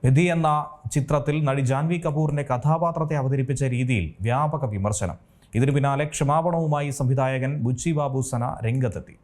വിധി എന്ന ചിത്രത്തിൽ നടി ജാൻവി കപൂറിന്റെ കഥാപാത്രത്തെ അവതരിപ്പിച്ച രീതിയിൽ വ്യാപക വിമർശനം. ഇതിനു പിന്നാലെ ക്ഷമാപണവുമായി സംവിധായകൻ ബുച്ചി ബാബു സന രംഗത്തെത്തി.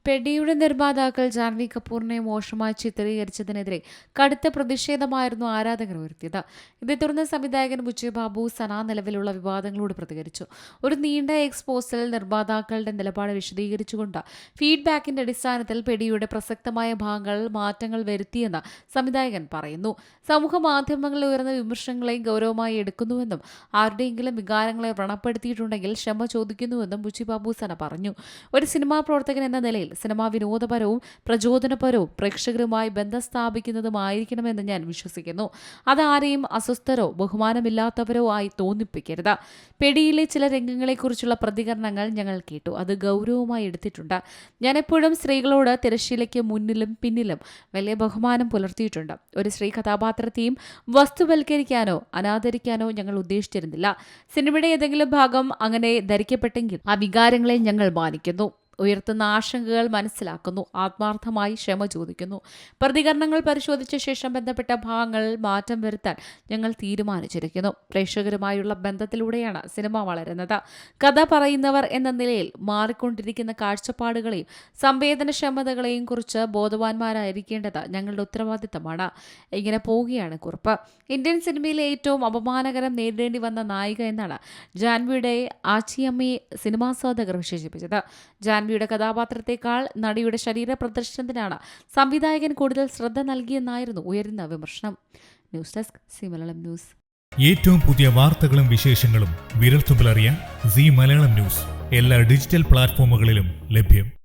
പെഡിയുടെ നിർമ്മാതാക്കൾ ജാൻവി കപൂറിനെ മോശമായി ചിത്രീകരിച്ചതിനെതിരെ കടുത്ത പ്രതിഷേധമായിരുന്നു ആരാധകർ ഉയർത്തിയത്. ഇതേ തുടർന്ന് സംവിധായകൻ ബുച്ചി ബാബു സന നിലവിലുള്ള വിവാദങ്ങളോട് പ്രതികരിച്ചു. ഒരു നീണ്ട എക്സ്പോസിൽ നിർമ്മാതാക്കളുടെ നിലപാട് വിശദീകരിച്ചുകൊണ്ട് ഫീഡ്ബാക്കിന്റെ അടിസ്ഥാനത്തിൽ പെഡിയുടെ പ്രസക്തമായ ഭാഗങ്ങൾ മാറ്റങ്ങൾ വരുത്തിയെന്ന് സംവിധായകൻ പറയുന്നു. സമൂഹ മാധ്യമങ്ങളിൽ ഉയർന്ന വിമർശനങ്ങളെ ഗൗരവമായി എടുക്കുന്നുവെന്നും ആരുടെയെങ്കിലും വികാരങ്ങളെ വ്രണപ്പെടുത്തിയിട്ടുണ്ടെങ്കിൽ ക്ഷമ ചോദിക്കുന്നുവെന്നും ബുച്ചി ബാബു സന പറഞ്ഞു. ഒരു സിനിമാ പ്രവർത്തകൻ എന്ന നിലയിൽ സിനിമ വിനോദപരവും പ്രചോദനപരവും പ്രേക്ഷകരുമായി ബന്ധം സ്ഥാപിക്കുന്നതുമായിരിക്കണമെന്ന് ഞാൻ വിശ്വസിക്കുന്നു. അതാരെയും അസ്വസ്ഥരോ ബഹുമാനമില്ലാത്തവരോ ആയി തോന്നിപ്പിക്കരുത്. പെഡിയിലെ ചില രംഗങ്ങളെക്കുറിച്ചുള്ള പ്രതികരണങ്ങൾ ഞങ്ങൾ കേട്ടു. അത് ഗൗരവമായി എടുത്തിട്ടുണ്ട്. ഞാൻ എപ്പോഴും സ്ത്രീകളോട് തിരശ്ശീലയ്ക്ക് മുന്നിലും പിന്നിലും വലിയ ബഹുമാനം പുലർത്തിയിട്ടുണ്ട്. ഒരു സ്ത്രീ കഥാപാത്രത്തെയും വസ്തുവൽക്കരിക്കാനോ അനാദരിക്കാനോ ഞങ്ങൾ ഉദ്ദേശിച്ചിരുന്നില്ല. സിനിമയുടെ ഏതെങ്കിലും ഭാഗം അങ്ങനെ ധരിക്കപ്പെട്ടെങ്കിൽ ആ വികാരങ്ങളെ ഞങ്ങൾ മാനിക്കുന്നു. ഉയർത്തുന്ന ആശങ്കകൾ മനസ്സിലാക്കുന്നു. ആത്മാർത്ഥമായി ക്ഷമ ചോദിക്കുന്നു. പ്രതികരണങ്ങൾ പരിശോധിച്ച ശേഷം ബന്ധപ്പെട്ട ഭാഗങ്ങളിൽ മാറ്റം വരുത്താൻ ഞങ്ങൾ തീരുമാനിച്ചിരിക്കുന്നു. പ്രേക്ഷകരുമായുള്ള ബന്ധത്തിലൂടെയാണ് സിനിമ വളരുന്നത്. കഥ പറയുന്നവർ എന്ന നിലയിൽ മാറിക്കൊണ്ടിരിക്കുന്ന കാഴ്ചപ്പാടുകളെയും സംവേദനക്ഷമതകളെയും കുറിച്ച് ബോധവാന്മാരായിരിക്കേണ്ടത് ഞങ്ങളുടെ ഉത്തരവാദിത്തമാണ്. ഇങ്ങനെ പോവുകയാണ് കുറിപ്പ്. ഇന്ത്യൻ സിനിമയിലെ ഏറ്റവും അപമാനകരം നേരിടേണ്ടി വന്ന നായിക എന്നാണ് ജാൻവിയുടെ ആച്ചിയമ്മയെ സിനിമാസ്വാദകർ വിശേഷിപ്പിച്ചത്. ജാൻവിയുടെ കഥാപാത്രത്തെക്കാൾ നടിയുടെ ശരീര പ്രദർശനത്തിനാണ് സംവിധായകൻ കൂടുതൽ ശ്രദ്ധ നൽകിയെന്നായിരുന്നു ഉയരുന്ന വിമർശനം. News desk C Malayalam news. ഏറ്റവും പുതിയ വാർത്തകളും വിശേഷങ്ങളും വിരൽത്തുമ്പിലറിയാൻ സി മലയാളം ന്യൂസ് എല്ലാ ഡിജിറ്റൽ പ്ലാറ്റ്ഫോമുകളിലും ലഭ്യം.